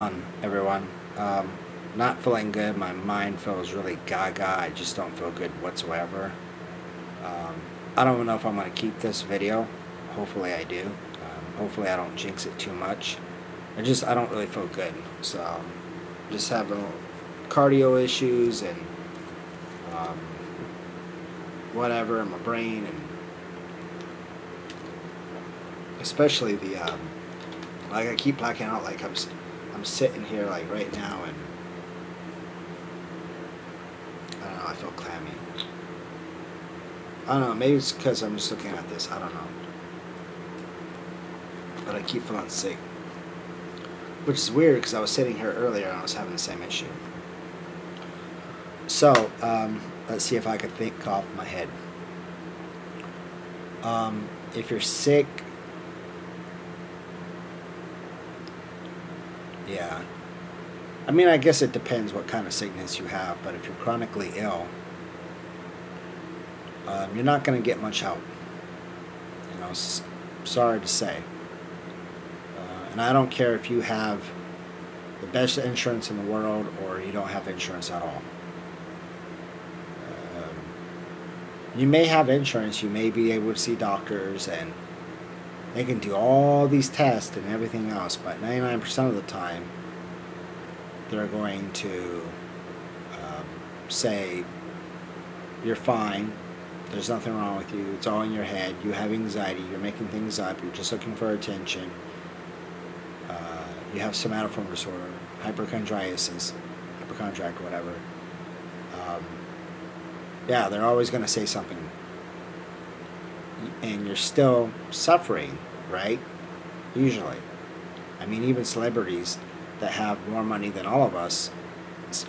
On everyone. Not feeling good. My mind feels really gaga. I just don't feel good whatsoever. Um, I don't know if I'm going to keep this video. Hopefully I do. Hopefully I don't jinx it too much. I don't really feel good. So, just having cardio issues and um, whatever in my brain, and especially like I keep blacking out. Like I'm sitting here like right now, and I don't know. I feel clammy. I don't know. Maybe it's because I'm just looking at this. I don't know. But I keep feeling sick, which is weird because I was sitting here earlier and I was having the same issue. So let's see if I could think off my head. If you're sick, yeah. I mean, I guess it depends what kind of sickness you have. But if you're chronically ill, you're not going to get much help. You know, sorry to say. And I don't care if you have the best insurance in the world or you don't have insurance at all. You may have insurance, you may be able to see doctors, and they can do all these tests and everything else, but 99% of the time, they're going to say, you're fine, there's nothing wrong with you, it's all in your head, you have anxiety, you're making things up, you're just looking for attention, you have somatoform disorder, hypochondriac, whatever. Um, yeah, they're always going to say something, and you're still suffering, right? Usually. I mean, even celebrities that have more money than all of us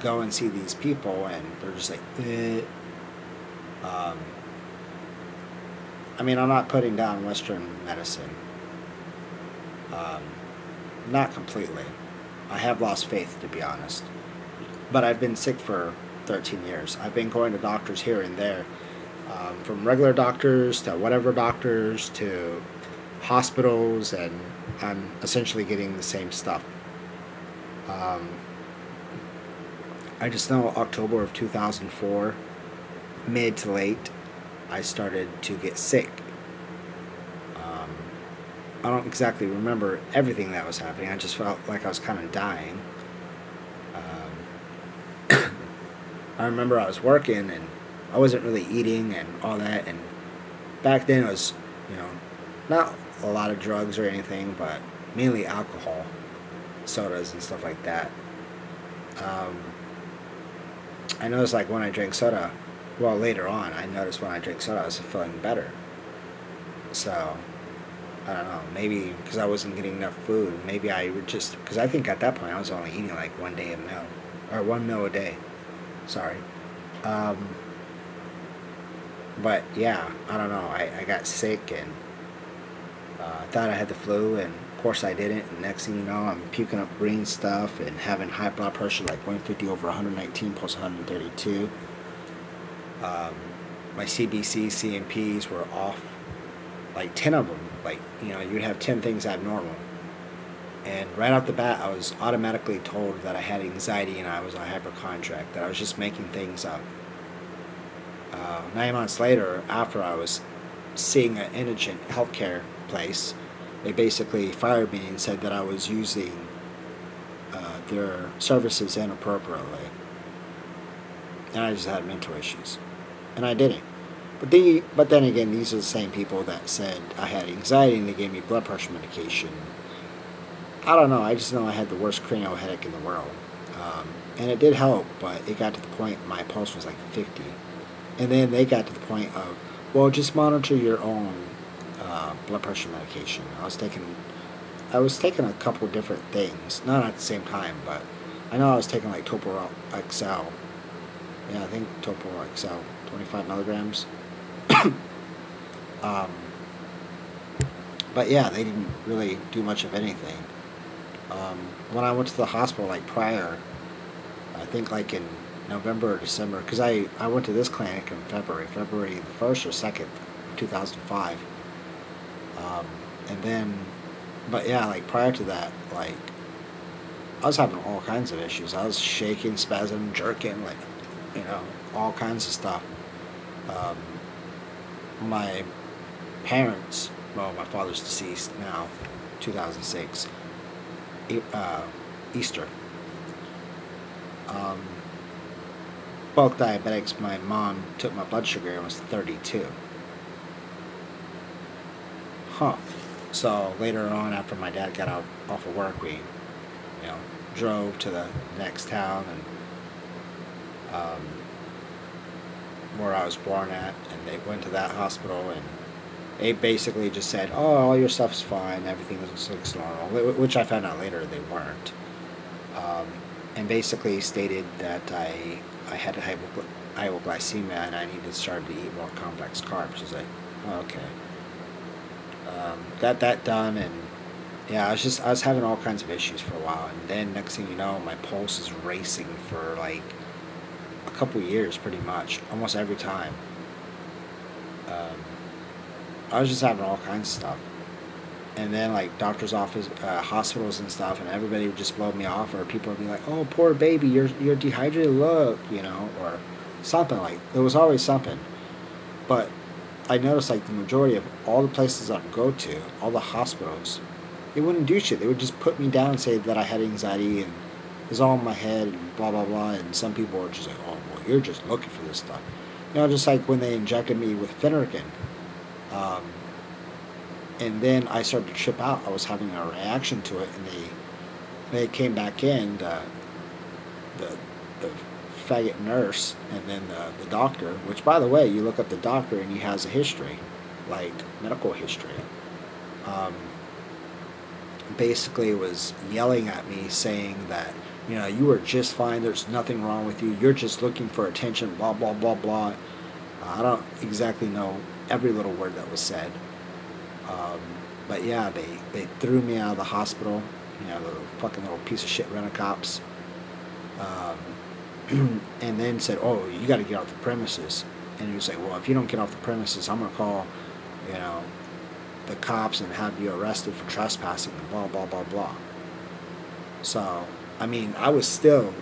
go and see these people, and they're just like, eh. Um, I mean, I'm not putting down Western medicine. Um, Not completely. I have lost faith, to be honest. But I've been sick for 13 years. I've been going to doctors here and there, from regular doctors to whatever doctors to hospitals, and I'm essentially getting the same stuff. Um, I just know October of 2004, mid to late, I started to get sick. Um, I don't exactly remember everything that was happening. I just felt like I was kind of dying. I remember I was working and I wasn't really eating and all that. And back then it was, you know, not a lot of drugs or anything, but mainly alcohol, sodas and stuff like that. Um, I noticed like when I drank soda, well, later on, I noticed when I drank soda, I was feeling better. So, I don't know, maybe because I wasn't getting enough food, maybe I would just, because I think at that point I was only eating like one day a meal, or one meal a day. Sorry. Um, but yeah, I don't know. I got sick, and I thought I had the flu, and of course I didn't. And next thing you know, I'm puking up green stuff and having high blood pressure, like 150 over 119 plus 132. Um, my CBC, CMPs were off, like 10 of them. Like, you know, you'd have 10 things abnormal. And right off the bat, I was automatically told that I had anxiety and I was a hypochondriac, that I was just making things up. 9 months later, after I was seeing an indigent healthcare place, they basically fired me and said that I was using their services inappropriately, and I just had mental issues, and I didn't. But then again, these are the same people that said I had anxiety and they gave me blood pressure medication. I don't know. I just know I had the worst cranial headache in the world, and it did help, but it got to the point my pulse was like 50. And then they got to the point of, well, just monitor your own blood pressure medication. I was taking a couple different things, not at the same time, but I know I was taking like Topo XL. Yeah, I think Topo XL, 25 milligrams. um, but yeah, they didn't really do much of anything. When I went to the hospital, like prior, I think like in November or December, because I went to this clinic in February the 1st or 2nd, 2005. And then, but yeah, like prior to that, like I was having all kinds of issues. I was shaking, spasm, jerking, like, you know, all kinds of stuff. Um, my parents, well, my father's deceased now, 2006, uh, Easter. Um, Both diabetics. My mom took my blood sugar and was 32. Huh. So later on, after my dad got out off of work, we, drove to the next town and where I was born at, and they went to that hospital, and they basically just said, "Oh, all your stuff's fine, everything looks normal," which I found out later they weren't, um, and basically stated that I had hypoglycemia and I needed to start to eat more complex carbs. I was like, oh, okay. Got that done, and yeah, I was having all kinds of issues for a while, and then next thing you know, my pulse is racing for like a couple years, pretty much, almost every time. Um, I was just having all kinds of stuff, and then like doctors' office, hospitals and stuff, and everybody would just blow me off, or people would be like, "Oh, poor baby, you're dehydrated. Look," or something like. There was always something, but I noticed like the majority of all the places I would go to, all the hospitals, they wouldn't do shit. They would just put me down and say that I had anxiety and it was all in my head and blah blah blah. And some people were just like, "Oh, well, you're just looking for this stuff," just like when they injected me with Phenergan. Um, and then I started to trip out. I was having a reaction to it, and they came back in, the the faggot nurse, and then the doctor. Which, by the way, you look up the doctor and he has a history, like medical history. Um, Basically, was yelling at me, saying that you were just fine. There's nothing wrong with you. You're just looking for attention. Blah blah blah blah. I don't exactly know every little word that was said. Um, but yeah, they threw me out of the hospital. The fucking little piece of shit rent-a-cops. And then said, "Oh, you got to get off the premises." And he was like, "Well, if you don't get off the premises, I'm gonna call, you know, the cops and have you arrested for trespassing." And blah blah blah blah. So, I mean, I was still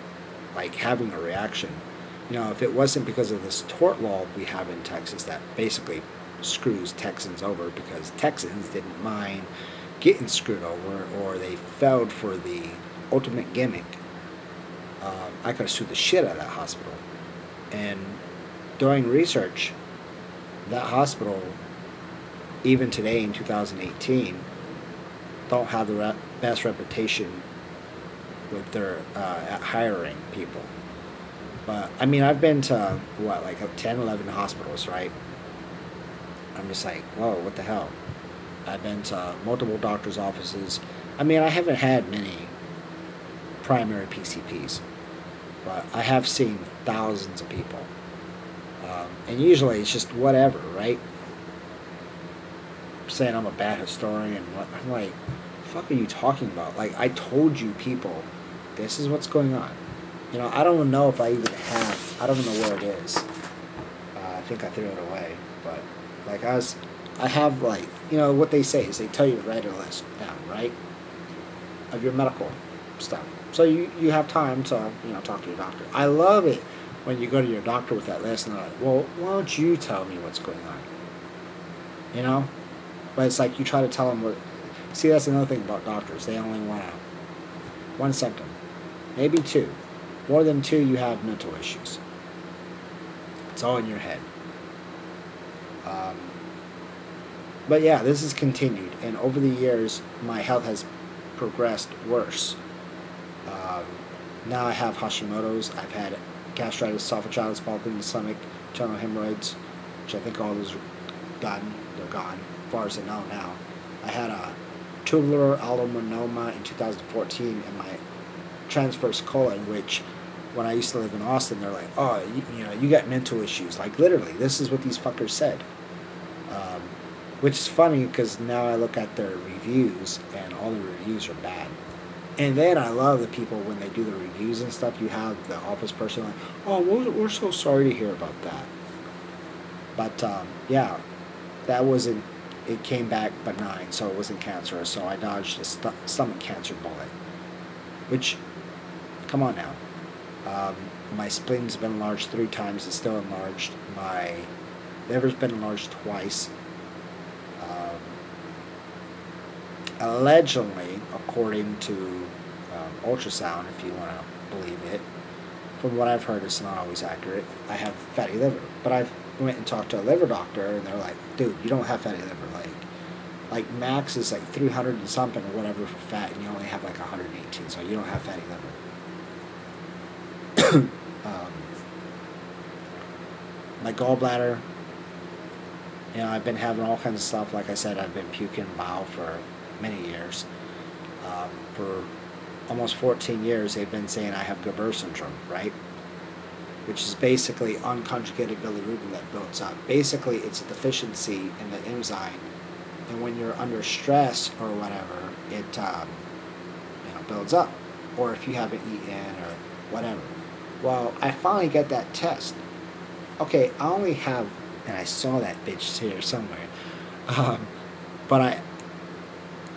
like having a reaction. If it wasn't because of this tort law we have in Texas that basically screws Texans over, because Texans didn't mind getting screwed over, or they fell for the ultimate gimmick, I could have sued the shit out of that hospital. And doing research, that hospital, even today in 2018, don't have the best reputation with their at hiring people. But I mean, I've been to like 10, 11 hospitals, right? I'm just like, whoa, what the hell? I've been to multiple doctors' offices. I mean, I haven't had many primary PCPs, but I have seen thousands of people. And usually it's just whatever, right? Saying I'm a bad historian. I'm like, the fuck are you talking about? Like, I told you people, this is what's going on. I don't even know if I even have, I don't even know where it is. I think I threw it away. But, like, I have, like, what they say is they tell you to write a list down, right? Of your medical stuff. So you have time to, talk to your doctor. I love it when you go to your doctor with that list and they're like, well, why don't you tell me what's going on? But it's like you try to tell them what. See, that's another thing about doctors. They only want one symptom. Maybe two. More than two, you have mental issues. It's all in your head. But yeah, this has continued. And over the years, my health has progressed worse. Now I have Hashimoto's. I've had gastritis, esophagitis, bulging in the stomach, internal hemorrhoids, which I think all those are done. They're gone, as far as I know now. I had a tubular adenoma in 2014 in my transverse colon, which when I used to live in Austin, they're like, oh, you got mental issues. Like, literally, this is what these fuckers said. Which is funny because now I look at their reviews and all the reviews are bad. And then I love the people when they do the reviews and stuff. You have the office person like, oh, we're so sorry to hear about that. But yeah, that wasn't. It came back benign, so it wasn't cancerous. So I dodged a stomach cancer bullet, which Come on now. Um, my spleen's been enlarged 3 times. It's still enlarged. My liver's been enlarged twice. Um, Allegedly, according to ultrasound, if you want to believe it, from what I've heard, it's not always accurate. I have fatty liver, but I've went and talked to a liver doctor, and they're like, "Dude, you don't have fatty liver. Like max is like 300 and something or whatever for fat, and you only have like 118, so you don't have fatty liver." My gallbladder, I've been having all kinds of stuff. Like I said, I've been puking bile for many years. For almost 14 years, they've been saying I have Gabber syndrome, right? Which is basically unconjugated bilirubin that builds up. Basically, it's a deficiency in the enzyme, and when you're under stress or whatever, it builds up. Or if you haven't eaten or whatever. Well, I finally get that test. Okay, I only have, and I saw that bitch here somewhere, but I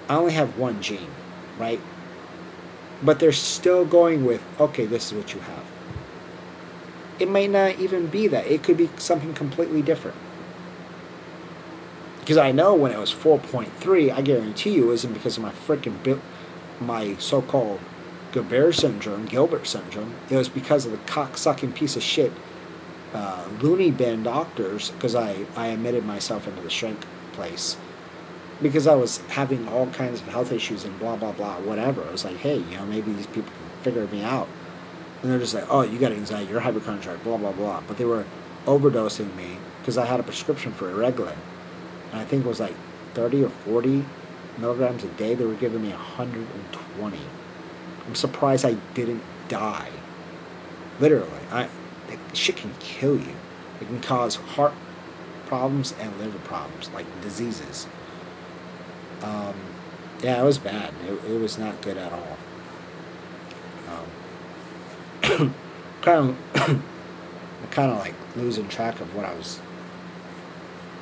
only have one gene, right? But they're still going with, okay, this is what you have. It may not even be that. It could be something completely different. Because I know when it was 4.3, I guarantee you it wasn't because of my so-called Gilbert syndrome. It was because of the cock-sucking piece of shit loony bin doctors, because I admitted myself into the shrink place. Because I was having all kinds of health issues and blah, blah, blah, whatever. I was like, hey, maybe these people can figure me out. And they're just like, oh, you got anxiety, you're hypochondriac, blah, blah, blah. But they were overdosing me because I had a prescription for Irregulin. And I think it was like 30 or 40 milligrams a day. They were giving me 120. I'm surprised I didn't die. Literally. Shit can kill you. It can cause heart problems and liver problems, like diseases. Yeah, it was bad. It was not good at all. Kind of like losing track of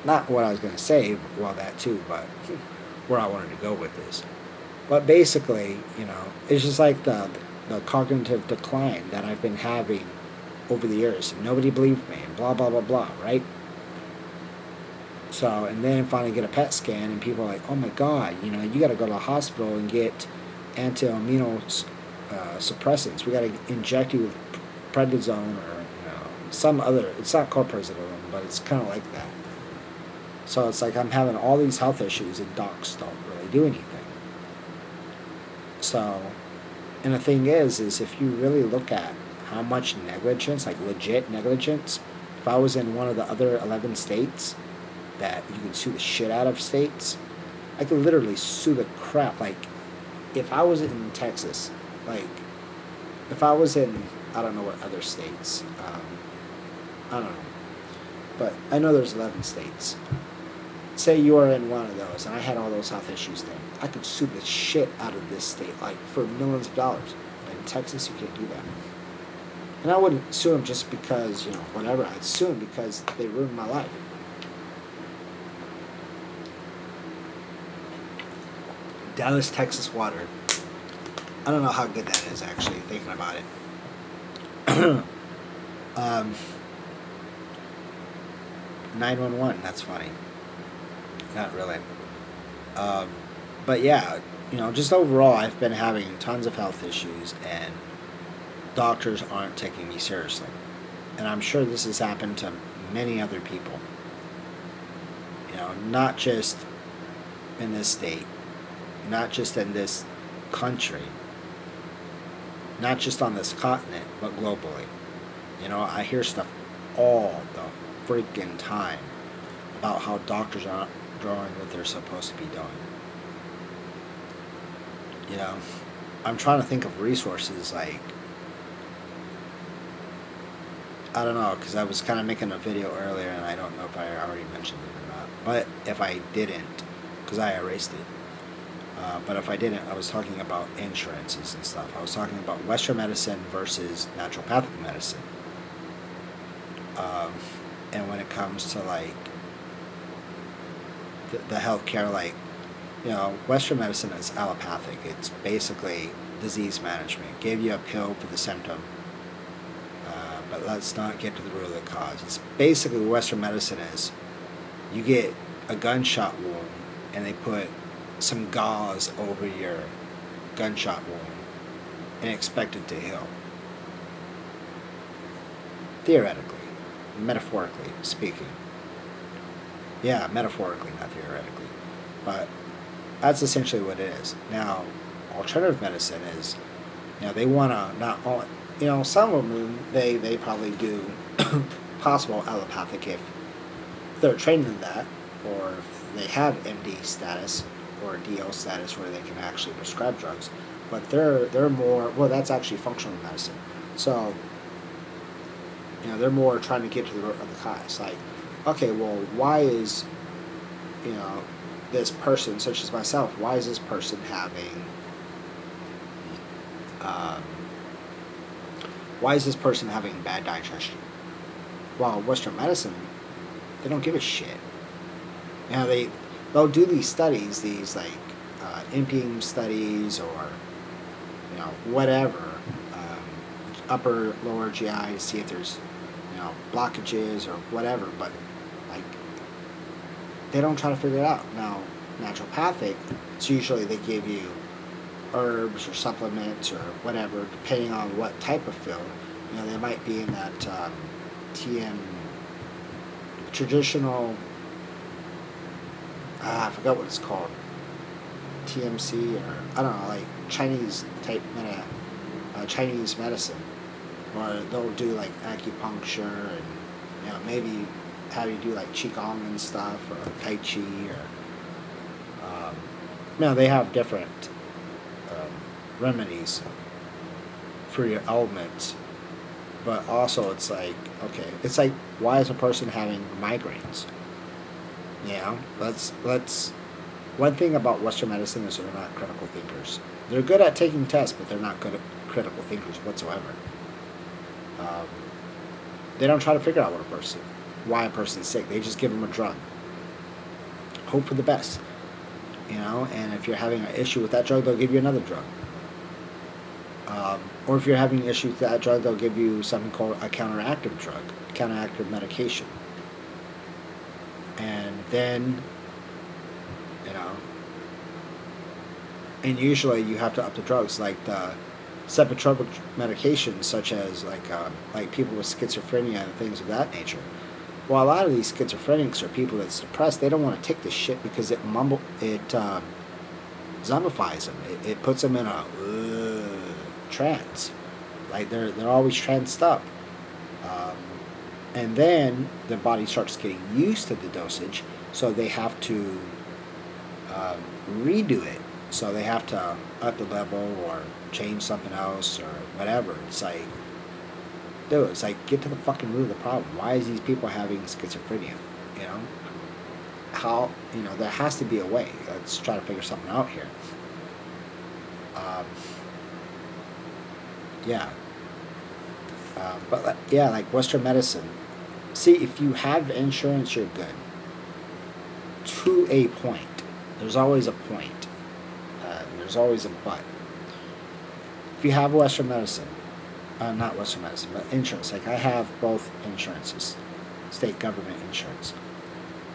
not what I was going to say, well, that too, but where I wanted to go with this. But basically, it's just like the cognitive decline that I've been having over the years. Nobody believed me, and blah, blah, blah, blah, right? So, and then finally get a PET scan, and people are like, oh my God, you got to go to the hospital and get anti-amino suppressants. We got to inject you with prednisone or, some other, it's not called prednisone, but it's kind of like that. So it's like I'm having all these health issues, and docs don't really do anything. So, and the thing is if you really look at how much negligence, like legit negligence, if I was in one of the other 11 states that you can sue the shit out of states, I could literally sue the crap. Like, if I was in Texas, like, if I was in, I don't know what other states, I don't know, but I know there's 11 states. Say you are in one of those, and I had all those health issues then. I could sue the shit out of this state, like, for millions of dollars. But in Texas, you can't do that. And I wouldn't sue them just because, whatever. I'd sue them because they ruined my life. Dallas, Texas water. I don't know how good that is, actually, thinking about it. 911, that's funny. Not really. But yeah, just overall, I've been having tons of health issues, and doctors aren't taking me seriously. And I'm sure this has happened to many other people. Not just in this state, not just in this country, not just on this continent, but globally. I hear stuff all the freaking time about how doctors aren't doing what they're supposed to be doing. I'm trying to think of resources, like, I don't know, because I was kind of making a video earlier, and I don't know if I already mentioned it or not. But if I didn't, because I erased it. But if I didn't, I was talking about insurances and stuff. I was talking about Western medicine versus naturopathic medicine. And when it comes to, like, the healthcare, like, Western medicine is allopathic. It's basically disease management. Gave you a pill for the symptom, but let's not get to the root of the cause. It's basically what Western medicine is. You get a gunshot wound, and they put some gauze over your gunshot wound and expect it to heal. Theoretically, metaphorically speaking. Yeah, metaphorically, not theoretically. But that's essentially what it is. Now, alternative medicine is, they want to not only, some of them, they probably do possible allopathic if they're trained in that, or if they have MD status or DO status where they can actually prescribe drugs. But they're more, well, that's actually functional medicine. So, they're more trying to get to the root of the cause. Like, okay, well, why is, this person, such as myself, why is this person having, bad digestion? Well, Western medicine, they don't give a shit. They'll do these studies, these like NPM studies or whatever, upper lower GI to see if there's blockages or whatever, but like they don't try to figure it out. Now, naturopathic, it's usually they give you herbs or supplements or whatever, depending on what type of field. They might be in that TM traditional. I forgot what it's called. TMC or I don't know, like Chinese type Chinese medicine, or they'll do like acupuncture and maybe have you do like qigong and stuff or tai chi or they have different remedies for your ailments, but also it's like why is a person having migraines? Let's one thing about Western medicine is they're not critical thinkers. They're good at taking tests, but they're not good at critical thinkers whatsoever. They don't try to figure out why a person's sick. They just give them a drug. Hope for the best. And if you're having an issue with that drug, they'll give you another drug. Or if you're having an issue with that drug, they'll give you something called a counteractive drug, counteractive medication. And then, and usually you have to up the drugs, like the psychotropic medications, such as like people with schizophrenia and things of that nature. Well, a lot of these schizophrenics or people that's depressed, they don't want to take this shit because it zombifies them. It puts them in a trance. Like they're always tranced up. And then the body starts getting used to the dosage, so they have to redo it. So they have to up the level or change something else or whatever. It's like, dude, it's like, get to the fucking root of the problem. Why is these people having schizophrenia? How, there has to be a way. Let's try to figure something out here. But like Western medicine. See, if you have insurance, you're good. To a point. There's always a point. There's always a but. If you have Western medicine, not Western medicine, but insurance. Like I have both insurances, state government insurance.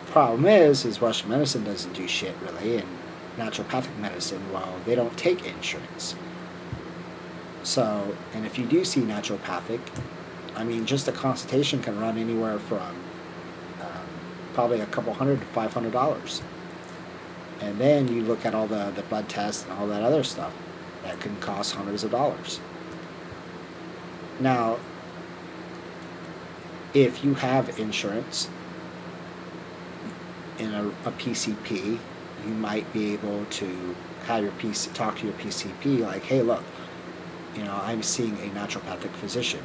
Problem is Western medicine doesn't do shit really, and naturopathic medicine, well, they don't take insurance. So, and if you do see naturopathic, just a consultation can run anywhere from probably a couple $100 to $500. And then you look at all the blood tests and all that other stuff. That can cost hundreds of dollars. Now, if you have insurance in a PCP, you might be able to have talk to your PCP like, hey, look, I'm seeing a naturopathic physician,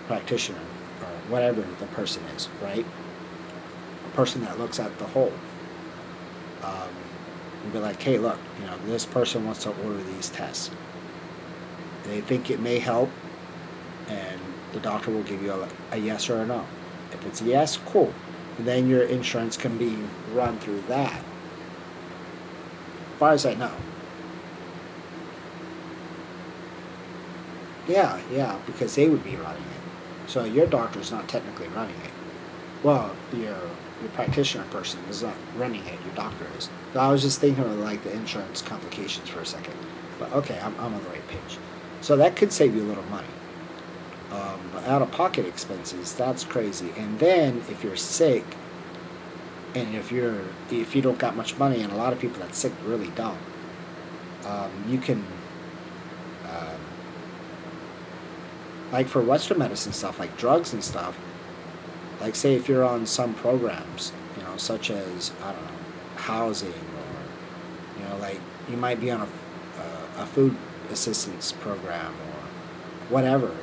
practitioner, or whatever the person is, right? A person that looks at the whole. And be like, hey, look, this person wants to order these tests. They think it may help, and the doctor will give you a yes or a no. If it's a yes, cool. And then your insurance can be run through that. As far as I know. Yeah, because they would be running it. So your doctor's not technically running it. Well, your practitioner person is not running it. Your doctor is. So I was just thinking of like the insurance complications for a second. But okay, I'm on the right page. So that could save you a little money. But out of pocket expenses, that's crazy. And then if you're sick, and if you don't got much money, and a lot of people that's sick really don't, you can um, like for Western medicine stuff, like drugs and stuff. Like say if you're on some programs, such as I don't know, housing, or like you might be on a food assistance program or whatever,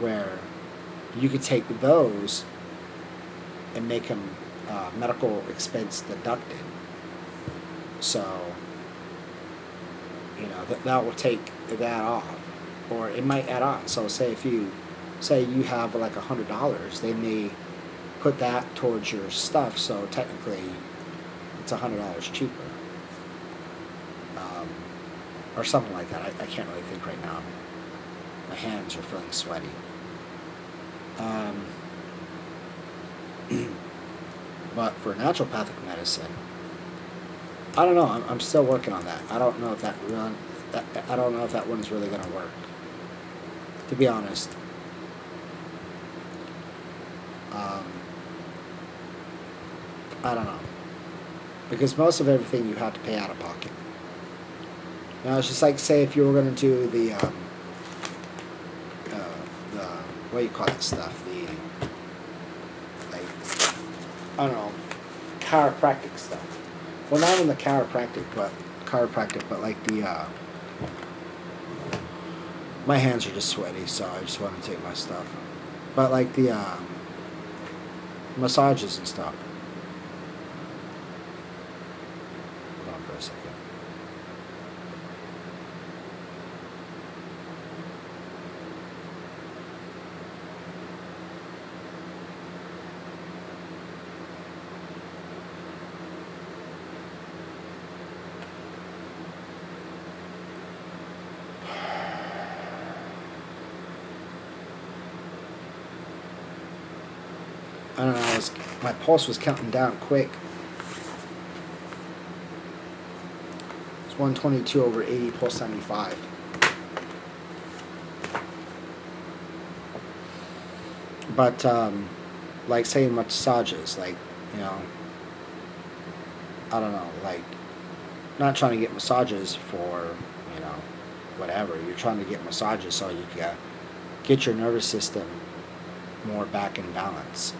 where you could take those and make them medical expense deducted. So that will take that off, or it might add on. So say you have like $100, they may put that towards your stuff. So technically, it's $100 cheaper, um, or something like that. I can't really think right now. My hands are feeling sweaty. Um, but for naturopathic medicine, I don't know. I'm still working on that. I don't know if I don't know if that one's really gonna work. To be honest, um, I don't know, because most of everything you have to pay out of pocket. It's just like say if you were gonna do the what do you call that stuff? Like I don't know, chiropractic stuff. Well, not in the chiropractic, but like my hands are just sweaty, so I just want to take my stuff. But like the massages and stuff. Hold on for a second. I don't know. My pulse was counting down quick. It's 122/80, pulse 95. But like saying massages, like I don't know, like not trying to get massages for whatever. You're trying to get massages so you can get your nervous system more back in balance.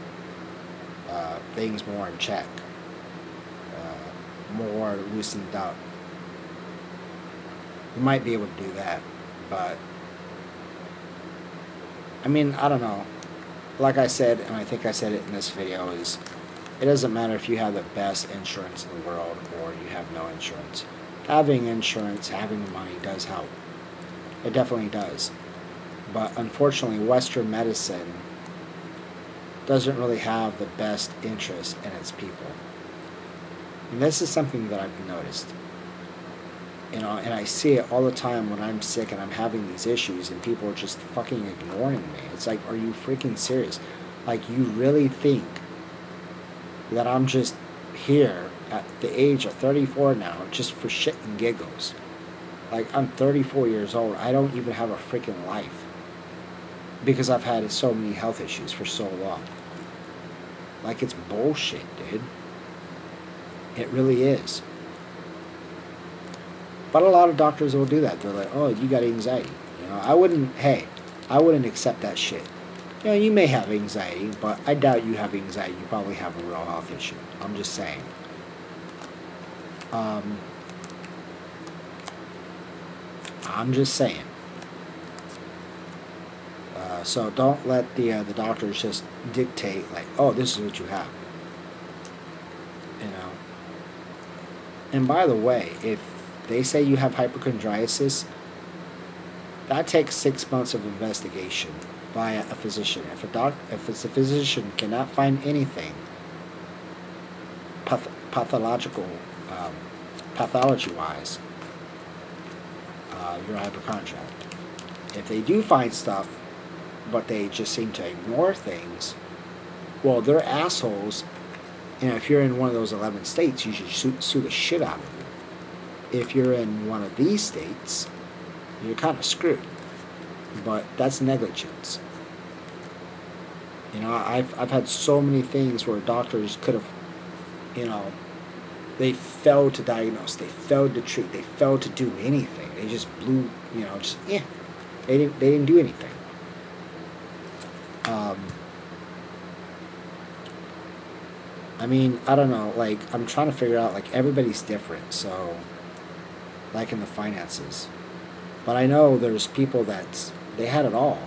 Things more in check, more loosened up. You might be able to do that, but I mean, I don't know. Like I said, and I think I said it in this video, is it doesn't matter if you have the best insurance in the world or you have no insurance. Having insurance, having the money does help. It definitely does. But unfortunately, Western medicine doesn't really have the best interest in its people. And this is something that I've noticed. And I see it all the time when I'm sick and I'm having these issues and people are just fucking ignoring me. It's like, are you freaking serious? Like, you really think that I'm just here at the age of 34 now just for shit and giggles? Like, I'm 34 years old. I don't even have a freaking life because I've had so many health issues for so long. Like, it's bullshit, dude. It really is. But a lot of doctors will do that. They're like, oh, you got anxiety. I wouldn't accept that shit. You may have anxiety, but I doubt you have anxiety. You probably have a real health issue. I'm just saying. I'm just saying. So don't let the doctors just dictate, like, oh, this is what you have. And by the way, if they say you have hypochondriasis, that takes 6 months of investigation by a physician. If a physician cannot find anything pathology-wise, you're a hypochondriac. If they do find stuff, but they just seem to ignore things, well, they're assholes. And if you're in one of those 11 states, you should sue the shit out of them. If you're in one of these states, you're kind of screwed. But that's negligence. I've had so many things where doctors could have, you know, they failed to diagnose, they failed to treat, they failed to do anything. They just blew, they didn't do anything. Um, I mean, I don't know. Like, I'm trying to figure out. Like, everybody's different. So, like in the finances, but I know there's people that they had it all.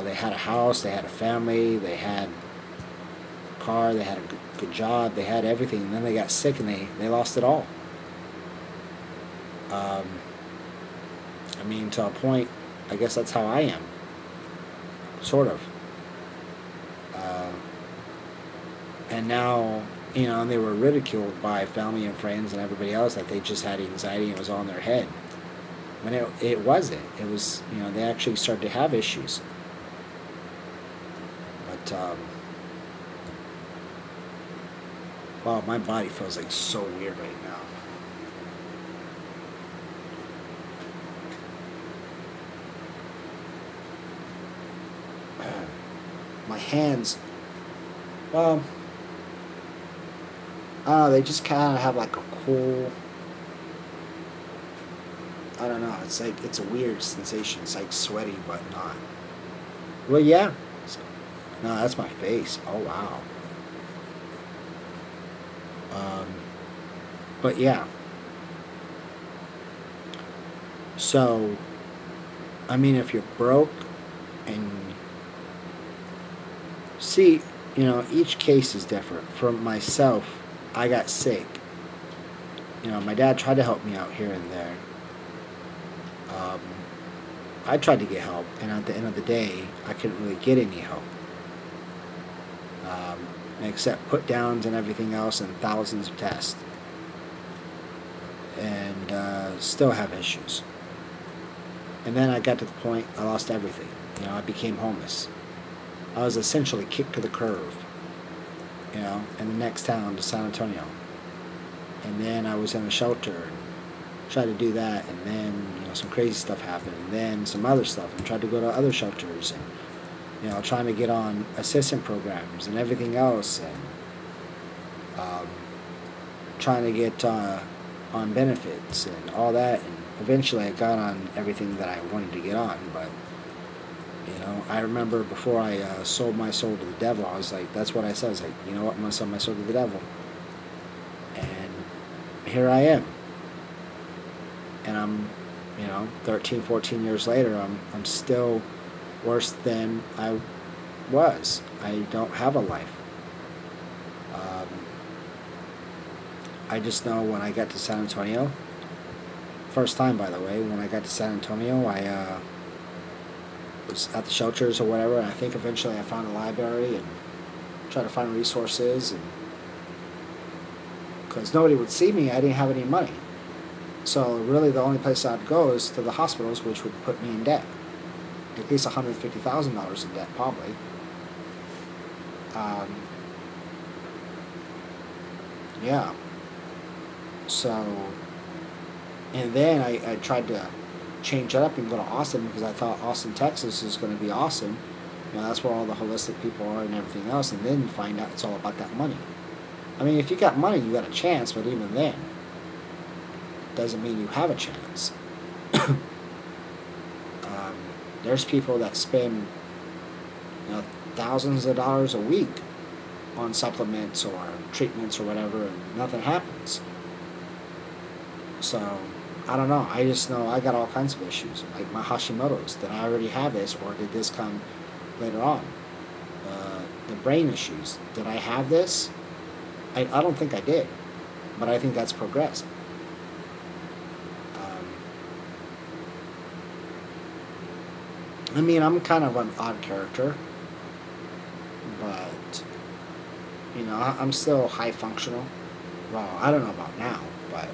They had a house, they had a family, they had a car, they had a good job, they had everything, and then they got sick and they lost it all. Um, I mean, to a point, I guess that's how I am, sort of. Uh, and now, they were ridiculed by family and friends and everybody else that they just had anxiety and it was all in their head. When it wasn't. It was, they actually started to have issues. But, wow, my body feels like so weird right now. My hands, well, I don't know, they just kind of have like a cool, I don't know, it's like, it's a weird sensation. It's like sweaty, but not. Well, yeah. No, that's my face. Oh, wow. Um, but yeah. So, I mean, if you're broke and see, each case is different. For myself, I got sick. My dad tried to help me out here and there. Um, I tried to get help, and at the end of the day, I couldn't really get any help. Um, Except put downs and everything else and thousands of tests. And still have issues. And then I got to the point I lost everything. I became homeless. I was essentially kicked to the curb, in the next town to San Antonio. And then I was in a shelter and tried to do that, and then, some crazy stuff happened, and then some other stuff, and tried to go to other shelters, and, trying to get on assistant programs and everything else, and trying to get on benefits and all that, and eventually I got on everything that I wanted to get on, but I remember before I sold my soul to the devil, I was like, that's what I said. I was like, you know what, I'm going to sell my soul to the devil. And here I am. And I'm, 13, 14 years later, I'm still worse than I was. I don't have a life. I just know when I got to San Antonio, first time, by the way, when I got to San Antonio, I was at the shelters or whatever, and I think eventually I found a library and tried to find resources, and because nobody would see me, I didn't have any money. So really the only place I'd go is to the hospitals, which would put me in debt. At least $150,000 in debt, probably. Um, yeah. So, and then I tried to change it up and go to Austin because I thought Austin, Texas is going to be awesome. That's where all the holistic people are and everything else. And then you find out it's all about that money. I mean, if you got money, you got a chance, but even then, doesn't mean you have a chance. There's people that spend thousands of dollars a week on supplements or treatments or whatever, and nothing happens. So, I don't know. I just know I got all kinds of issues, like my Hashimoto's. Did I already have this, or did this come later on? The brain issues. Did I have this? I don't think I did, but I think that's progressed. I mean, I'm kind of an odd character, but, I'm still high functional. Well, I don't know about now, but,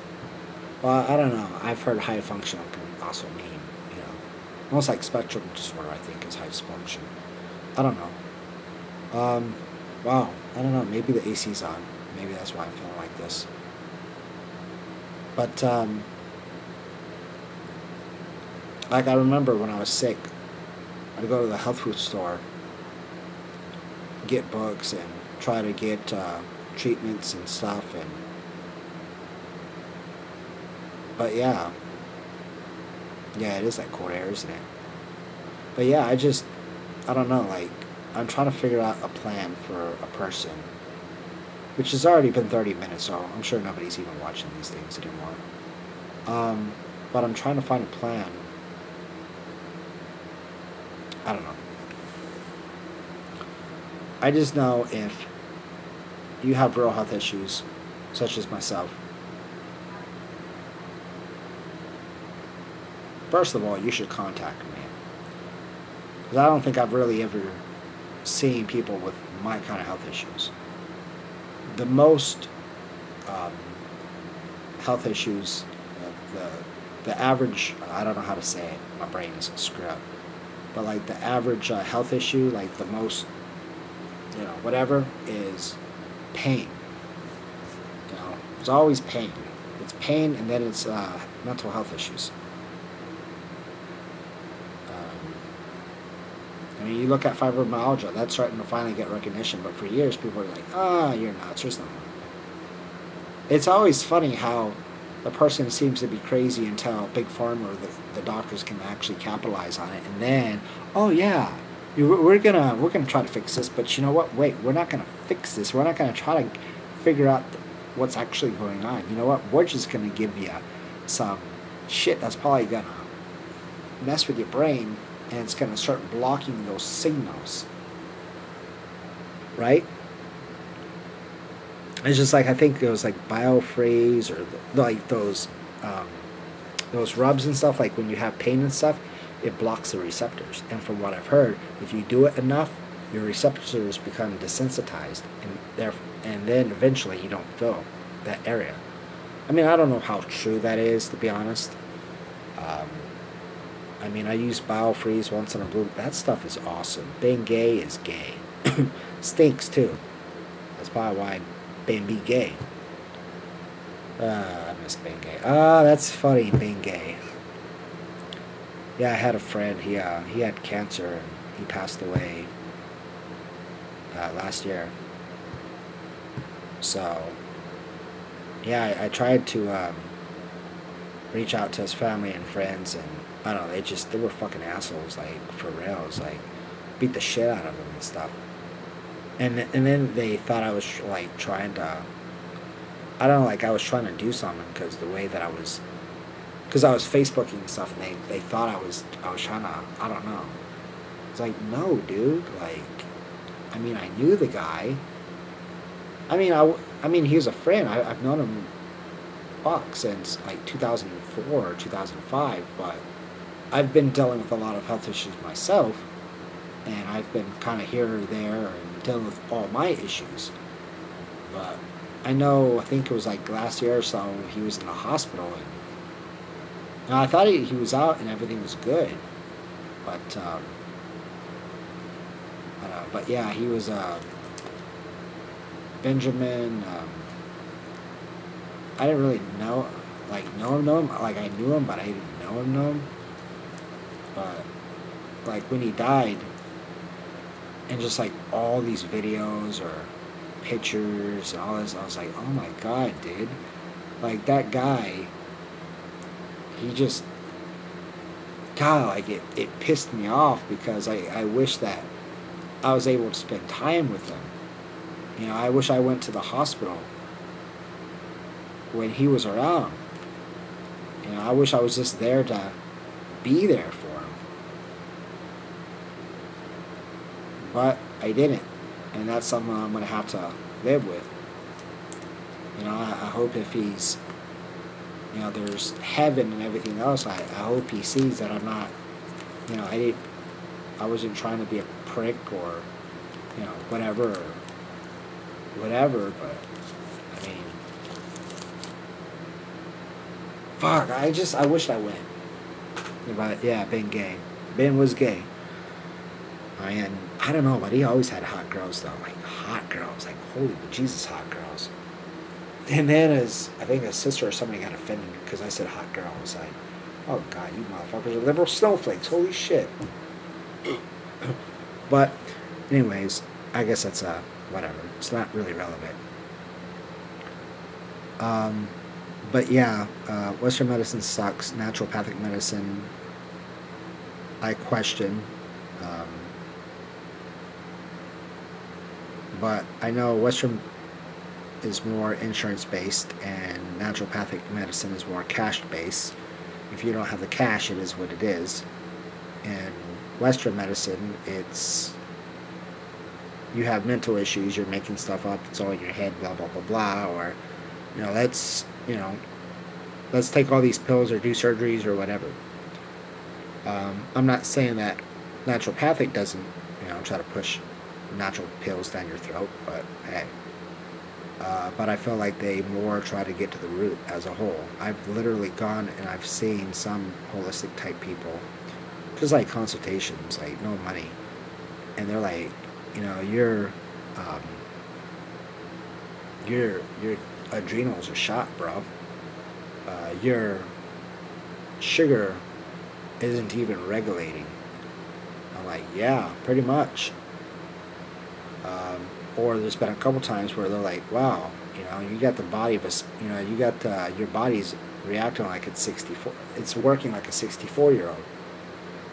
well, I don't know. I've heard high functional can also mean, Almost like spectrum disorder, I think, is hyperfunction. I don't know. Wow. I don't know. Maybe the AC's on. Maybe that's why I'm feeling like this. But, like, I remember when I was sick, I'd go to the health food store, get books, and try to get treatments and stuff. But yeah, it is that cold air, isn't it? But yeah, I don't know. Like, I'm trying to figure out a plan for a person, which has already been 30 minutes, so I'm sure nobody's even watching these things anymore. But I'm trying to find a plan. I don't know. I just know if you have real health issues, such as myself, first of all, you should contact me. Because I don't think I've really ever seen people with my kind of health issues. The most um, health issues, the average, I don't know how to say it, my brain is screwed up, but like the average health issue, like the most, whatever, is pain. It's always pain. It's pain, and then it's mental health issues. I mean, you look at fibromyalgia, that's starting to finally get recognition, but for years people are like, you're nuts, or something. It's always funny how the person seems to be crazy until Big Pharma or the doctors can actually capitalize on it, and then, oh yeah, we're gonna try to fix this, but you know what? Wait, we're not gonna fix this. We're not gonna try to figure out what's actually going on. You know what? We're just gonna give you some shit that's probably gonna mess with your brain, and it's gonna start blocking those signals, right? It's just like, I think it was like Biofreeze or like those rubs and stuff. Like when you have pain and stuff, it blocks the receptors. And from what I've heard, if you do it enough, your receptors become desensitized, and then eventually you don't feel that area. I mean, I don't know how true that is, to be honest. I mean, I use Biofreeze once in a blue. That stuff is awesome. Being gay is gay. Stinks too. That's probably why being be gay. I miss being gay. That's funny, being gay. Yeah, I had a friend. He had cancer and he passed away last year. So yeah, I tried to reach out to his family and friends, and I don't know, they were fucking assholes, like, for real. It was like, beat the shit out of him and stuff. And then they thought I was, like, trying to, I don't know, like, I was trying to do something, because the way that I was Facebooking and stuff, and they thought I was trying to, I don't know. It's like, no, dude, like, I mean, I knew the guy. I mean, he was a friend. I've known him, since, like, 2004 or 2005, but I've been dealing with a lot of health issues myself, and I've been kind of here or there and dealing with all my issues. But I think it was like last year or so, he was in the hospital, and I thought he was out and everything was good, but I don't know. But yeah, he was Benjamin. I didn't really know him. Like, I knew him, but I didn't know him. But, like, when he died, and just, like, all these videos or pictures and all this, I was like, oh my god, dude. Like, that guy, he just, God, like, it pissed me off, because I wish that I was able to spend time with him. I wish I went to the hospital when he was around. I wish I was just there to be there for him. But I didn't. And that's something I'm going to have to live with. I hope if he's, there's heaven and everything else, I hope he sees that I'm not, I wasn't trying to be a prick or, whatever, but, I mean, fuck, I wish I went. But, yeah, being gay. Ben was gay. And I don't know, but he always had hot girls though, like hot girls, like holy Jesus, hot girls. And then I think his sister or somebody got offended because I said hot girl. I was like, oh god, you motherfuckers are liberal snowflakes, holy shit. But, anyways, I guess that's whatever. It's not really relevant. But yeah, Western medicine sucks. Naturopathic medicine, I question. Um, but I know Western is more insurance based and naturopathic medicine is more cash based. If you don't have the cash, it is what it is. And Western medicine, it's you have mental issues, you're making stuff up, it's all in your head, blah blah blah blah, or let's take all these pills or do surgeries or whatever. I'm not saying that naturopathic doesn't try to push natural pills down your throat, but hey. But I feel like they more try to get to the root as a whole. I've literally gone and I've seen some holistic type people, just like consultations, like no money, and they're like, your adrenals are shot, bro. Your sugar isn't even regulating. I'm like, yeah, pretty much. Or there's been a couple times where they're like, wow, you got the body of a, you got your body's reacting like it's 64. It's working like a 64-year-old.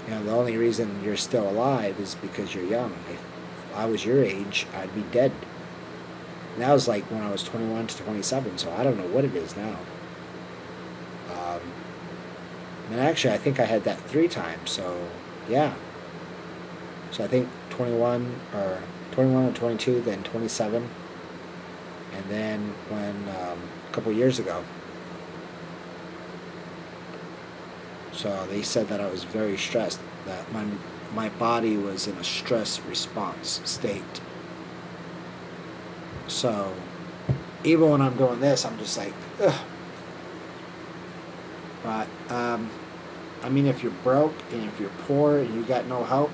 The only reason you're still alive is because you're young. If I was your age, I'd be dead. And that was like when I was 21 to 27, so I don't know what it is now. And actually, I think I had that 3 times, so yeah. So I think 21 or 22, then 27, and then when a couple years ago. So they said that I was very stressed, that my body was in a stress response state. So even when I'm doing this, I'm just like, ugh. But I mean, if you're broke and if you're poor and you got no help,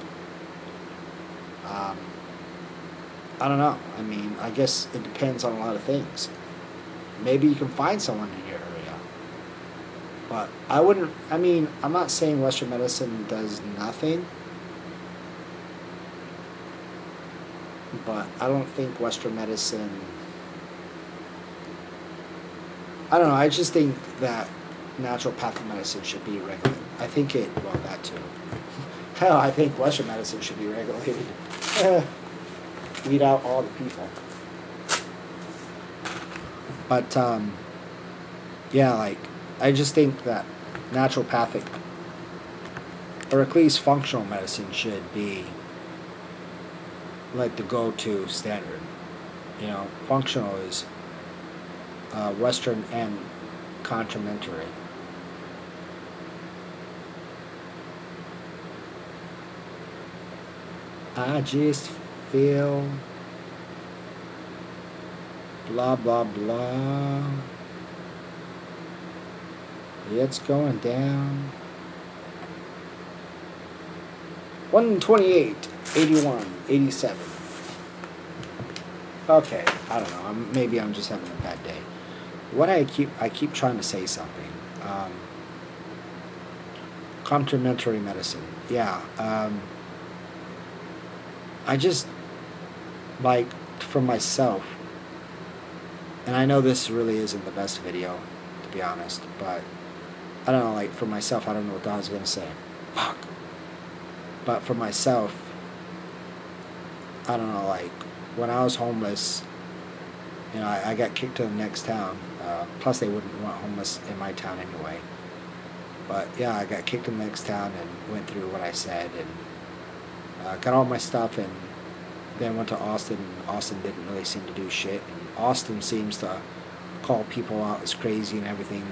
I don't know. I mean, I guess it depends on a lot of things. Maybe you can find someone in your area. But I'm not saying Western medicine does nothing. But I don't think Western medicine... I don't know, I just think that naturopathic medicine should be regulated. I think that too. Hell, I think Western medicine should be regulated. Weed out all the people. But, I just think that naturopathic, or at least functional medicine, should be like the go-to standard. Functional is Western and complementary. I just feel blah blah blah. It's going down. 128, 81, 87. Okay, I don't know. Maybe I'm just having a bad day. I keep trying to say something. Complementary medicine. Yeah. I just, like, for myself, and I know this really isn't the best video, to be honest, but I don't know, like, for myself, I don't know what I was going to say. Fuck. But for myself, I don't know, like, when I was homeless, I got kicked to the next town. Plus, they wouldn't want homeless in my town anyway. But, yeah, I got kicked to the next town and went through what I said and got all my stuff and then went to Austin. And Austin didn't really seem to do shit. And Austin seems to call people out as crazy and everything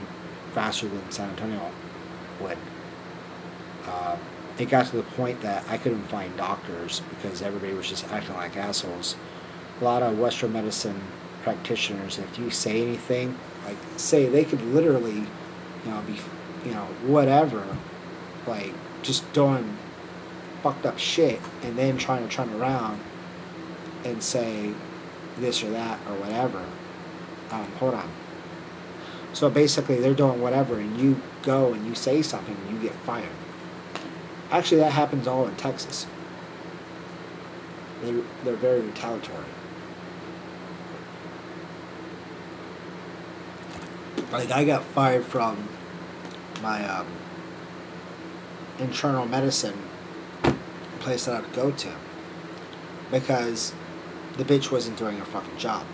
faster than San Antonio would. It got to the point that I couldn't find doctors because everybody was just acting like assholes. A lot of Western medicine practitioners, if you say anything, like say they could literally, be, whatever, like just doing fucked up shit and then trying to turn around and say this or that or whatever. Hold on. So basically, they're doing whatever, and you go and you say something, and you get fired. Actually, that happens all in Texas. They're very retaliatory. Like, I got fired from my internal medicine place that I'd go to because the bitch wasn't doing her fucking job.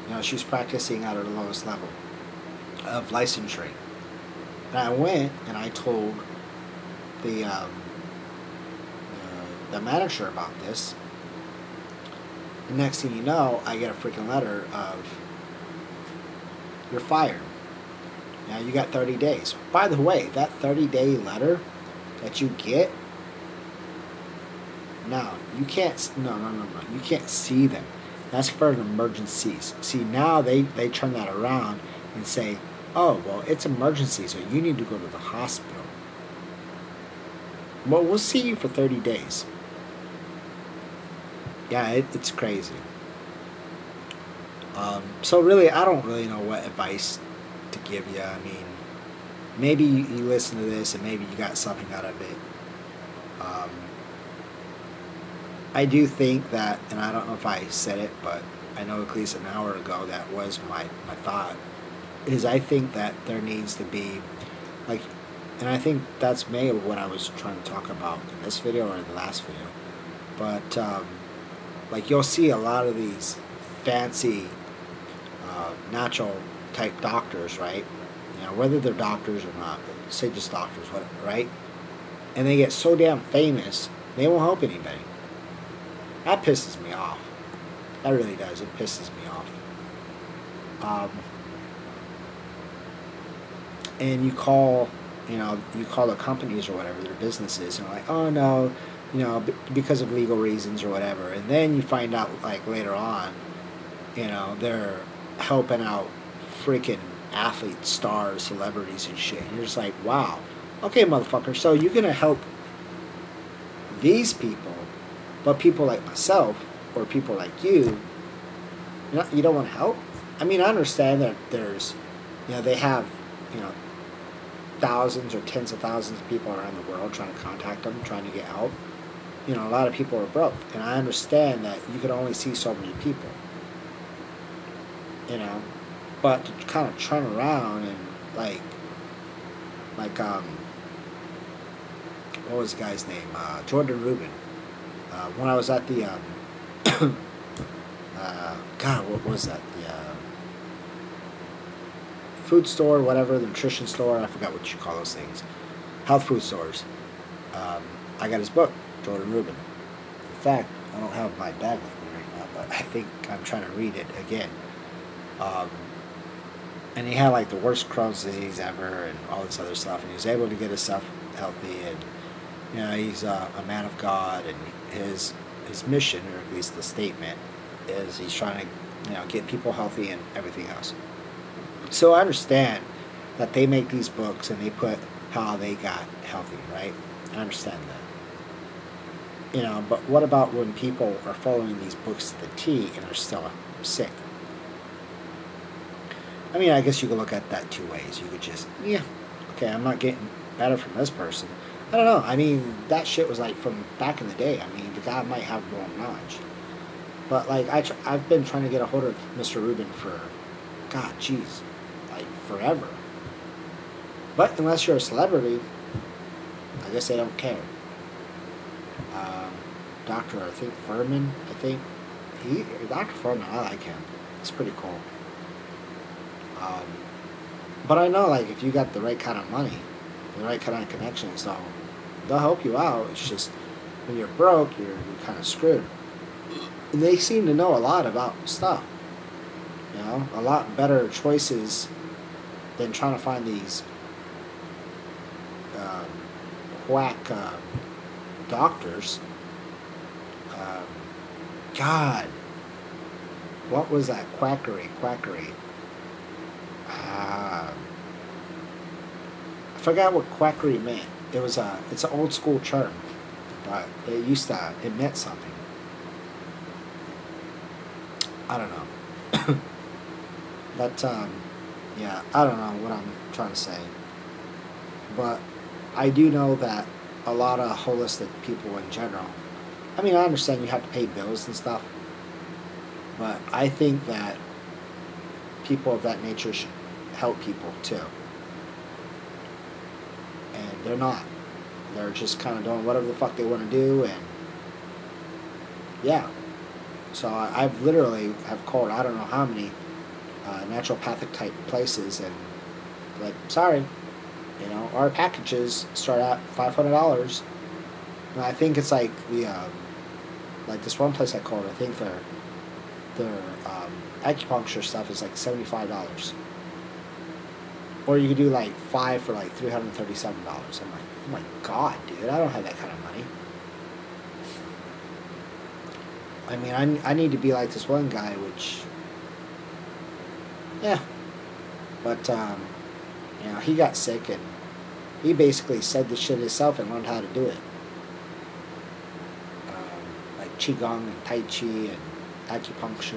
You know, she was practicing at her lowest level of licensure. And I went and I told the manager about this. The next thing you know, I get a freaking letter of, you're fired. Now you got 30 days. By the way, that 30-day letter that you get, no, you can't, no, you can't see them. That's for emergencies. See, now they turn that around and say, oh, well, it's emergency, so you need to go to the hospital. Well, we'll see you for 30 days. Yeah, it's crazy. So really, I don't really know what advice to give you. I mean, maybe you listen to this and maybe you got something out of it. I do think that, and I don't know if I said it, but I know at least an hour ago that was my thought, is I think that there needs to be, like, and I think that's maybe what I was trying to talk about in this video or in the last video, but like, you'll see a lot of these fancy natural type doctors, right? You know, whether they're doctors or not, say just doctors, whatever, right? And they get so damn famous, they won't help anybody. That pisses me off. That really does. It pisses me off. And you call the companies or whatever, their businesses, and they're like, oh no, you know, because of legal reasons or whatever. And then you find out, like, later on, you know, they're helping out freaking athletes, stars, celebrities and shit. And you're just like, wow. Okay, motherfucker, so you're going to help these people, but people like myself or people like you don't want to help? I mean, I understand that there's, you know, they have, you know, thousands or tens of thousands of people around the world trying to contact them, trying to get help. You know, a lot of people are broke, and I understand that you can only see so many people. You know, but to kind of turn around and like what was the guy's name? Jordan Rubin. When I was at the God, what was that? The food store, whatever, the nutrition store. I forgot what you call those things. Health food stores. I got his book, Jordan Rubin. In fact, I don't have my bag with me right now, but I think I'm trying to read it again. And he had like the worst Crohn's disease ever and all this other stuff, and he was able to get himself healthy, and you know, he's a man of God, and his mission, or at least the statement, is he's trying to, you know, get people healthy and everything else. So I understand that they make these books and they put how they got healthy, right? I understand that. You know, but what about when people are following these books to the T and are still sick? I mean, I guess you could look at that two ways. You could just, yeah, okay, I'm not getting better from this person. I don't know. I mean, that shit was like from back in the day. I mean, the guy might have more knowledge. But like, I've been trying to get a hold of Mr. Rubin for, God, jeez, like forever. But unless you're a celebrity, I guess they don't care. Dr. I think Furman, Dr. Furman, I like him. It's pretty cool. But I know, like, if you got the right kind of money, the right kind of connections, so they'll help you out. It's just when you're broke, you're kind of screwed. And they seem to know a lot about stuff. You know, a lot better choices than trying to find these quack doctors. God, what was that? Quackery. I forgot what quackery meant. It's an old school term. but it meant something. I don't know. But, yeah, I don't know what I'm trying to say. But I do know that a lot of holistic people in general, I mean, I understand you have to pay bills and stuff, but I think that people of that nature should help people too. And they're not. They're just kind of doing whatever the fuck they want to do, and yeah. So I've literally have called I don't know how many naturopathic type places, and like, sorry, our packages start at $500. And I think it's like like this one place I called. I think their acupuncture stuff is like $75. Or you could do like 5 for like $337. I'm like, oh my god, dude, I don't have that kind of money. I mean, I need to be like this one guy, which, yeah. But, he got sick, and he basically said the shit himself and learned how to do it. Like Qigong and Tai Chi and acupuncture.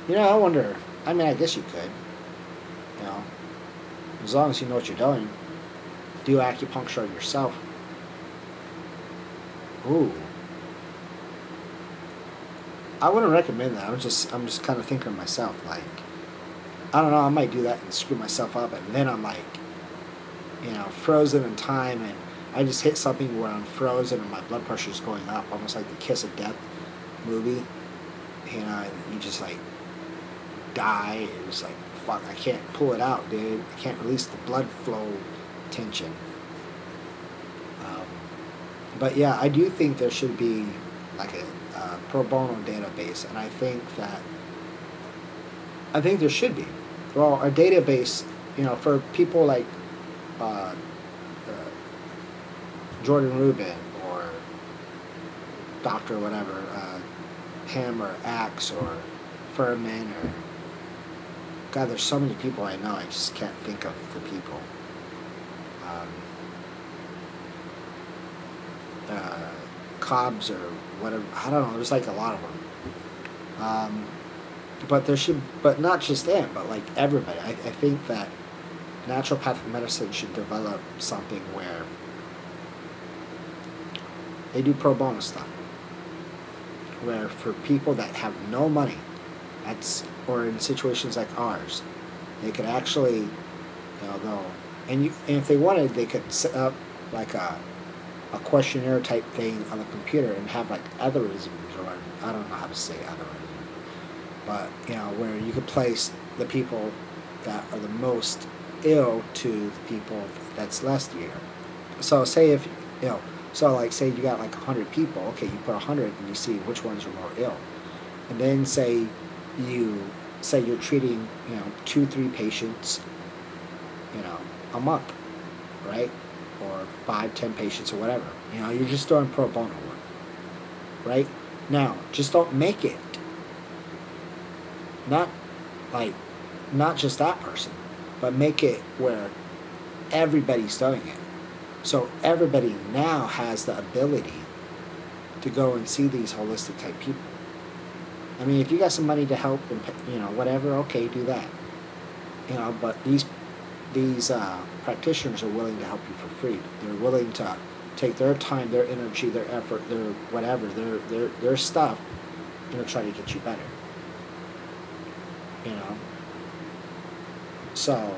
And, I wonder, I mean, I guess you could, as long as you know what you're doing. Do acupuncture on yourself. Ooh. I wouldn't recommend that. I'm just kind of thinking to myself, like, I don't know, I might do that and screw myself up, and then I'm like, frozen in time, and I just hit something where I'm frozen and my blood pressure's going up, almost like the Kiss of Death movie, and you just like die. It's like, fuck, I can't pull it out, dude. I can't release the blood flow tension. But yeah, I do think there should be like a pro bono database, and I think there should be. Well, a database, for people like uh, Jordan Rubin or Doctor whatever, him or Axe or Furman or God. There's so many people I know. I just can't think of the people. Cobbs or whatever. I don't know. There's like a lot of them. But there should, but not just them, but like everybody. I think that naturopathic medicine should develop something where they do pro bono stuff. Where for people that have no money, or in situations like ours, they could actually, go, and if they wanted, they could set up like a questionnaire type thing on the computer and have like algorithms, or I don't know how to say algorithm, but where you could place the people that are the most ill to the people that's less ill. So say if say you got like 100 people, okay, you put 100 and you see which ones are more ill, and then say you're treating 2-3 patients a month, right? Or 5-10 patients or whatever. You're just doing pro bono work, right? Now, just don't make it not just that person, but make it where everybody's doing it. So everybody now has the ability to go and see these holistic type people. I mean, if you got some money to help and whatever, okay, do that. But these practitioners are willing to help you for free. They're willing to take their time, their energy, their effort, their whatever, their stuff, try to get you better. So,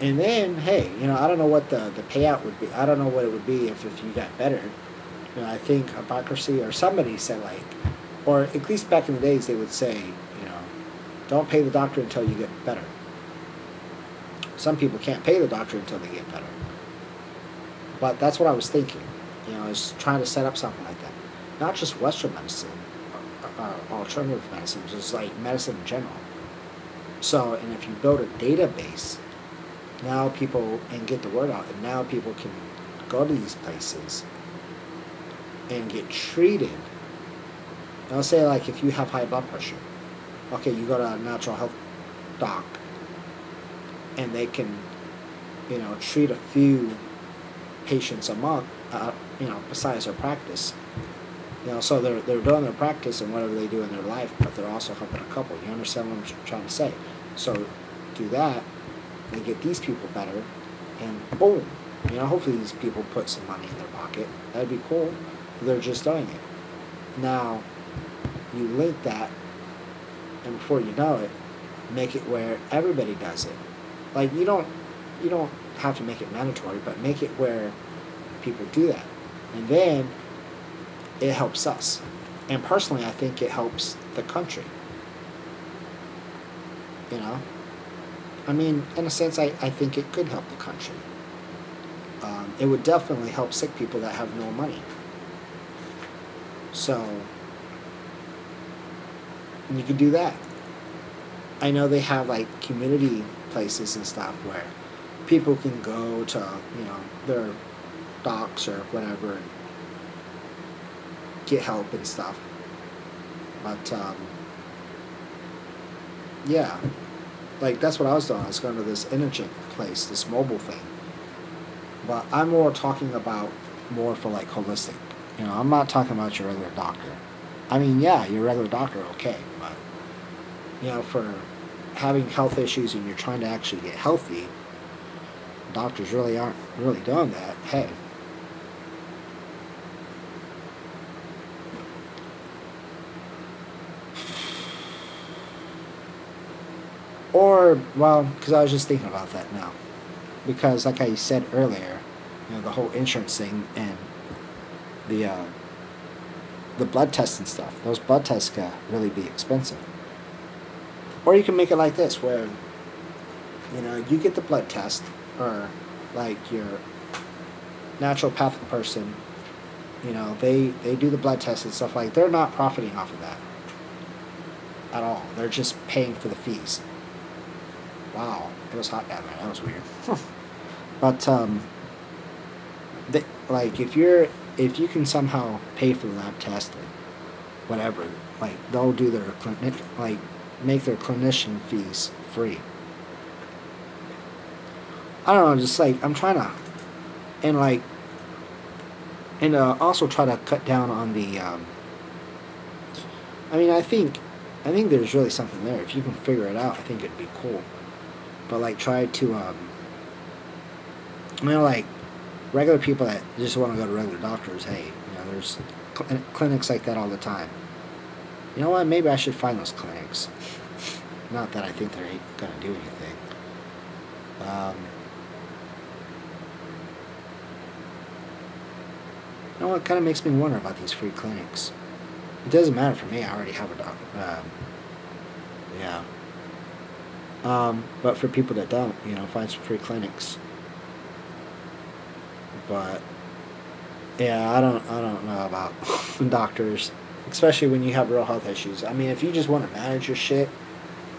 and then, hey, I don't know what the payout would be. I don't know what it would be if you got better. I think Hypocrisy or somebody said like, or at least back in the days they would say, don't pay the doctor until you get better. Some people can't pay the doctor until they get better. But that's what I was thinking. I was trying to set up something like that. Not just Western medicine, alternative medicine, just like medicine in general. So, and if you build a database, now people, and get the word out, and now people can go to these places and get treated. I'll say like if you have high blood pressure, okay, you go to a natural health doc, and they can, treat a few patients a month, besides their practice. So they're doing their practice and whatever they do in their life, but they're also helping a couple. You understand what I'm trying to say? So do that, they get these people better, and boom. Hopefully these people put some money in their pocket. That'd be cool. They're just doing it. Now, you link that, and before you know it, make it where everybody does it. Like you don't have to make it mandatory, but make it where people do that, and then it helps us. And personally, I think it helps the country. In a sense, I think it could help the country. It would definitely help sick people that have no money. So, you could do that. I know they have like community places and stuff where people can go to, their docs or whatever and get help and stuff. But, yeah. Like, that's what I was doing. I was going to this Energent place, this mobile thing. But I'm more talking about more for, like, holistic. I'm not talking about your regular doctor. Yeah, your regular doctor, okay. But, for having health issues and you're trying to actually get healthy, doctors really aren't really doing that. Hey. Or, well, because I was just thinking about that now. Because, like I said earlier, the whole insurance thing and the blood tests and stuff. Those blood tests can really be expensive. Or you can make it like this, where, you get the blood test, or, like, your naturopathic person, they do the blood test and stuff like. They're not profiting off of that at all. They're just paying for the fees. Wow, it was hot down there. That was weird. But if you can somehow pay for the lab test and whatever, like they'll do their make their clinician fees free. I don't know, just like I'm trying to, and also try to cut down on the. I think there's really something there. If you can figure it out, I think it'd be cool. But like try to like regular people that just want to go to regular doctors. Hey, there's clinics like that all the time. You know what? Maybe I should find those clinics. Not that I think they're gonna do anything. You know what? Kind of makes me wonder about these free clinics. It doesn't matter for me. I already have a doctor. Yeah. But for people that don't, find some free clinics. But yeah, I don't know about doctors, especially when you have real health issues. If you just want to manage your shit,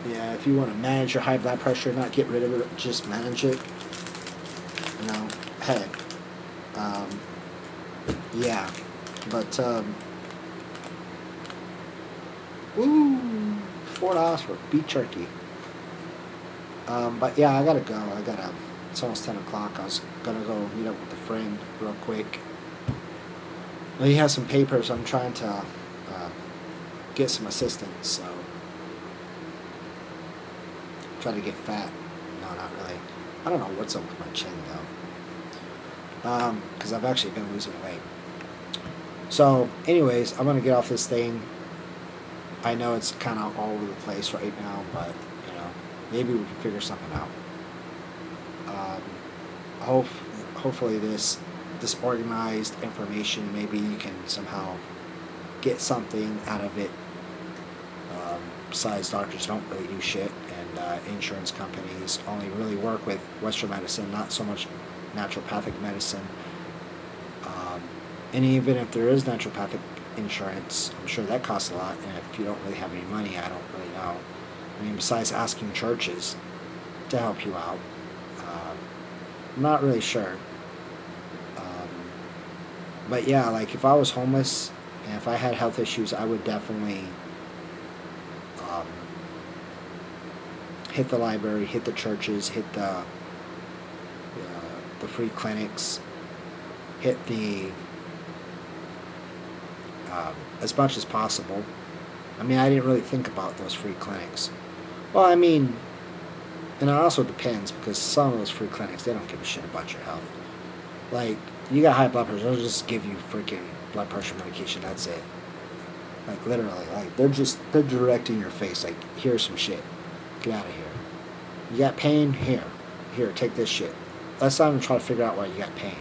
if you want to manage your high blood pressure, not get rid of it, just manage it. Hey, yeah, but ooh, $4 for beef jerky. But yeah, I gotta go. It's almost 10 o'clock. I was gonna go meet up with a friend real quick. Well, he has some papers. I'm trying to get some assistance, so try to get fat. No, not really. I don't know what's up with my chin though. Because I've actually been losing weight. So, anyways, I'm gonna get off this thing. I know it's kind of all over the place right now, but maybe we can figure something out. Hopefully this organized information, maybe you can somehow get something out of it. Besides, doctors don't really do shit, and insurance companies only really work with Western medicine, not so much naturopathic medicine. And even if there is naturopathic insurance, I'm sure that costs a lot, and if you don't really have any money, I don't really know. Besides asking churches to help you out, I'm not really sure. But yeah, like if I was homeless and if I had health issues, I would definitely hit the library, hit the churches, hit the free clinics, hit the as much as possible. I mean, I didn't really think about those free clinics. Well, I mean, and it also depends because some of those free clinics, they don't give a shit about your health. Like, you got high blood pressure, they'll just give you freaking blood pressure medication. That's it. Like, literally, like they're directing your face. Like, here's some shit. Get out of here. You got pain? Here, take this shit. Let's not even try to figure out why you got pain.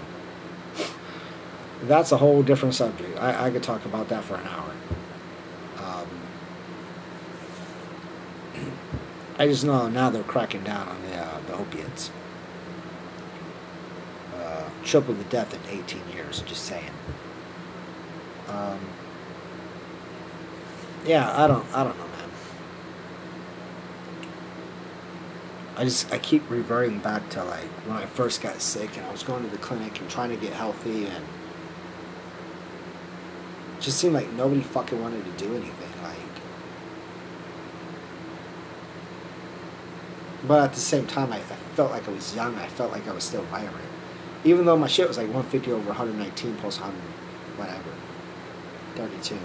That's a whole different subject. I could talk about that for an hour. I just know now they're cracking down on the opiates. Triple the death in 18 years. Just saying. Yeah, I don't know, man. I keep reverting back to like when I first got sick and I was going to the clinic and trying to get healthy, and it just seemed like nobody fucking wanted to do anything. Like, but at the same time, I felt like I was young. I felt like I was still vibrant, even though my shit was like 150 over 119 plus 100, whatever, 32.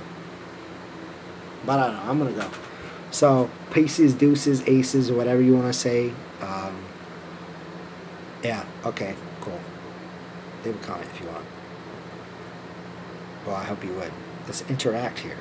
But I don't know. I'm gonna go. So, pieces, deuces, aces, whatever you want to say. Yeah, okay, cool. Leave a comment if you want. Well, I hope you would. Let's interact here.